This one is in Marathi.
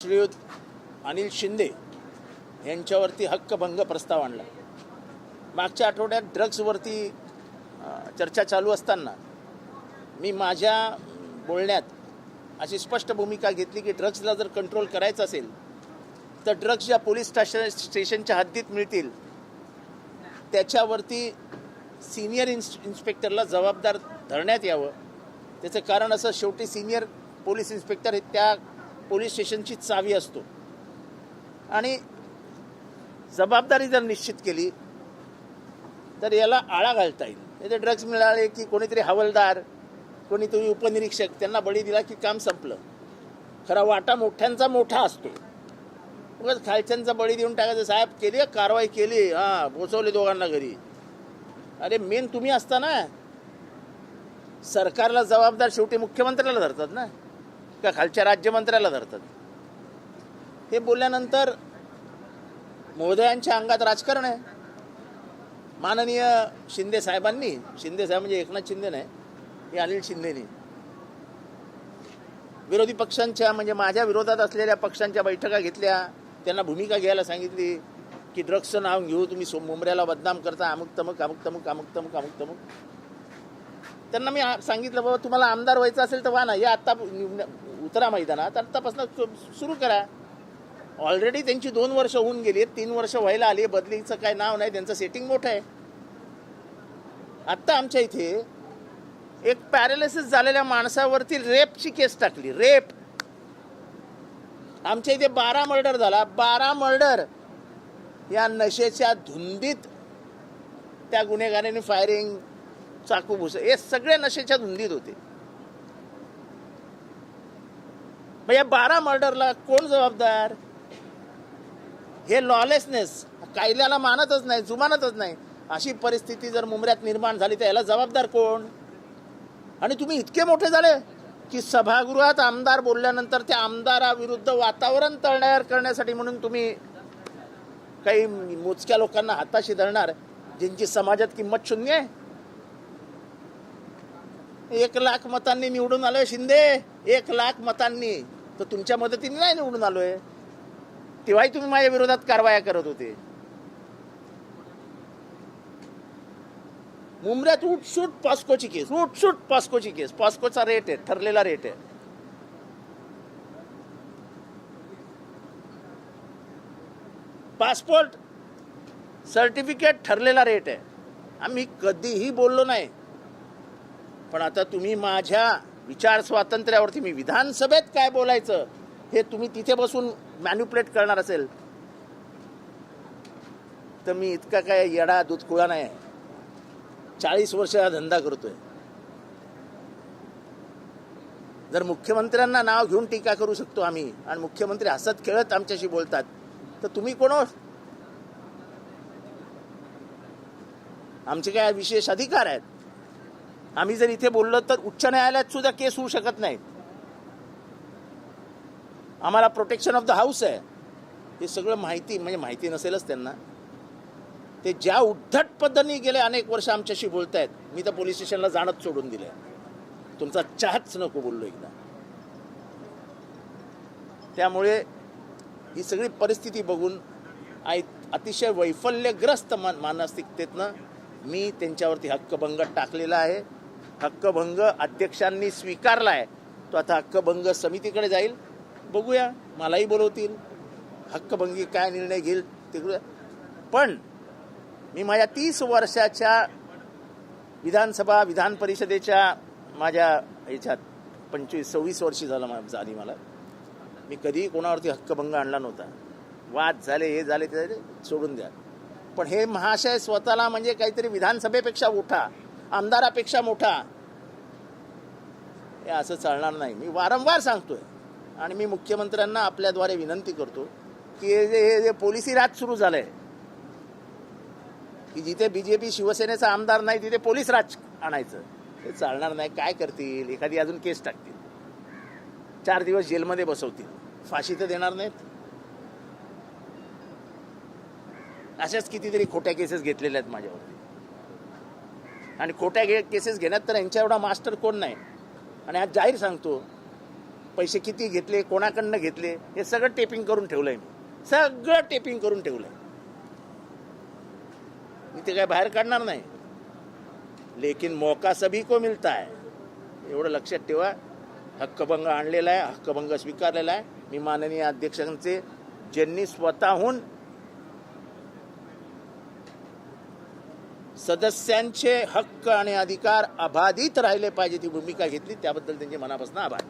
श्रीयुत अनिल शिंदे यांच्यावरती हक्कभंग प्रस्ताव आणला। मागच्या आठवड्यात ड्रग्सवरती चर्चा चालू असताना मी माझ्या बोलण्यात अशी स्पष्ट भूमिका घेतली की ड्रग्सला जर कंट्रोल करायचं असेल तर ड्रग्स ज्या पोलीस स्टेशनच्या हद्दीत मिळतील त्याच्यावरती सिनियर इन्स्पेक्टरला जबाबदार धरण्यात यावं। त्याचं कारण असं, शेवटी सिनियर पोलीस इन्स्पेक्टर हे त्या पोलीस स्टेशनची चावी असतो आणि जबाबदारी जर निश्चित केली तर याला आळा घालता येईल। म्हणजे ड्रग्स मिळाले की कोणीतरी हवालदार, कोणीतरी उपनिरीक्षक त्यांना बळी दिला की काम संपलं। खरा वाटा मोठ्यांचा मोठा असतो, उगाच खालच्यांचा बळी देऊन टाकायचं। साहेब केली कारवाई केली, हां पोचवले दोघांना घरी। अरे मेन तुम्ही असता ना, सरकारला जबाबदार शेवटी मुख्यमंत्र्याला धरतात ना, का खालच्या राज्यमंत्र्याला धरतात। हे बोलल्यानंतर महोदयांच्या अंगात राजकारण आहे। माननीय शिंदे साहेबांनी, शिंदे साहेब म्हणजे एकनाथ शिंदे नाही, हे अनिल शिंदेनी विरोधी पक्षांच्या म्हणजे माझ्या विरोधात असलेल्या पक्षांच्या बैठका घेतल्या, त्यांना भूमिका घ्यायला सांगितली की ड्रग्सचं नाव घेऊ, तुम्ही मुंबऱ्याला बदनाम करता, अमुक तमुक अमुक तमुक अमुक तमुक अमुक तमुक। त्यांना मी सांगितलं, बाबा तुम्हाला आमदार व्हायचं असेल तर व्हा ना, या आत्ता उतरा मैदानात, आत्तापासून सुरू करा। ऑलरेडी त्यांची 2 वर्ष होऊन गेली, 3 वर्ष व्हायला आली, बदलीचं काय नाव नाही, त्यांचं सेटिंग मोठं आहे। आत्ता आमच्या इथे एक पॅरालिसिस झालेल्या माणसावरती रेपची केस टाकली, रेप। आमच्या इथे 12 मर्डर झाला, 12 मर्डर या नशेच्या धुंदीत त्या गुन्हेगारांनी फायरिंग, चाकू भुस, हे सगळे नशेच्या धुंदीत होते। मग या 12 मर्डरला कोण जबाबदार? हे लॉलेसनेस, कायद्याला मानतच नाही, जुमानतच नाही। अशी परिस्थिती जर मुंबऱ्यात निर्माण झाली तर याला जबाबदार कोण? आणि तुम्ही इतके मोठे झाले की सभागृहात आमदार बोलल्यानंतर त्या आमदाराविरुद्ध वातावरण तयार करण्यासाठी म्हणून तुम्ही काही मोजक्या लोकांना हाताशी धरणार, ज्यांची समाजात किंमत शून्य आहे। 1 लाख मतांनी निवडून आलोय शिंदे, 1 लाख मतांनी, तर तुमच्या मदतीने नाही निवडून आलोय, तेव्हाही तुम्ही माझ्या विरोधात कारवाया करत होते। मुंबऱ्यात उठसूट पॉस्कोची केस, उठसूट पॉस्कोची केस, पॉस्कोचा रेट आहे, ठरलेला रेट आहे। पासपोर्ट सर्टिफिकेट ठरलेला रेट आहे। आम्ही कधीही बोललो नाही, पण आता तुम्ही माझ्या विचार स्वातंत्र्यावरती, मी विधानसभेत काय बोलायचं हे तुम्ही तिथे बसून मॅन्युप्युलेट करणार असेल तर मी इतका काय येडा दूधकुळा नाही। 40 वर्ष हा धंदा करतोय। जर मुख्यमंत्र्यांना नाव घेऊन टीका करू शकतो आम्ही आणि मुख्यमंत्री हसत खेळत आमच्याशी बोलतात, तर तुम्ही कोण हो? आमचे काय विशेष अधिकार आहेत? आम्ही जर इथे बोललो तर उच्च न्यायालयात सुद्धा केस होऊ शकत नाही। आम्हाला प्रोटेक्शन ऑफ द हाऊस आहे। हे सगळं माहिती, म्हणजे माहिती नसेलच त्यांना। ते ज्या उद्धट पद्धतीने गेले अनेक वर्ष आमच्याशी बोलतायत, मी तर पोलीस स्टेशनला जाणंच सोडून दिलंय। तुमचा चहाच नको बोललो एकदा। त्यामुळे ही सगळी परिस्थिती बघून अतिशय वैफल्यग्रस्त मानसिकतेतनं मी त्यांच्यावरती हक्कभंग टाकलेला आहे। हक्कभंग अध्यक्षांनी स्वीकारला आहे, तो आता हक्कभंग समितीकडे जाईल, बघूया, मलाही बोलवतील, हक्कभंगी काय निर्णय घेईल तिकडे। पण मी माझ्या 30 वर्षाच्या विधानसभा विधान परिषदेच्या माझ्या ह्याच्यात 25-26 वर्षी झाली मला, मी कधीही कोणावरती हक्कभंग आणला नव्हता। वाद झाले, हे झाले, ते झाले, सोडून द्या। पण हे महाशय स्वतःला म्हणजे काहीतरी विधानसभेपेक्षा मोठा, आमदारापेक्षा मोठा, हे असं चालणार नाही। मी वारंवार सांगतोय आणि मी मुख्यमंत्र्यांना आपल्याद्वारे विनंती करतो की हे जे पोलिसी राज सुरू झालंय, की जिथे बीजेपी शिवसेनेचा आमदार नाही तिथे पोलीस राज आणायचं, हे चालणार नाही। काय करतील? एखादी अजून केस टाकतील, 4 दिवस जेलमध्ये बसवतील, फाशी तर देणार नाहीत। अशाच कितीतरी खोट्या केसेस घेतलेल्या आहेत माझ्यावरती, आणि खोट्या केसेस घेण्यात तर यांच्या एवढा मास्टर कोण नाही। आणि आज जाहीर सांगतो, पैसे किती घेतले, कोणाकडनं घेतले, हे सगळं टेपिंग करून ठेवलंय मी. सगळं टेपिंग करून ठेवलंय मी. ते काय बाहेर काढणार नाही. लेकिन मौका सभी को मिलता है, एवढं लक्षात ठेवा. हक्कभंग आणलेला आहे, हक्कभंग स्वीकारलेला आहे. मी माननीय अध्यक्षांचे, ज्यांनी स्वतःहून सदस्यांचे हक्क आणि अधिकार अबाधित राहिले पाहिजे ती भूमिका घेतली, त्याबद्दल त्यांचे मनापासून आभार.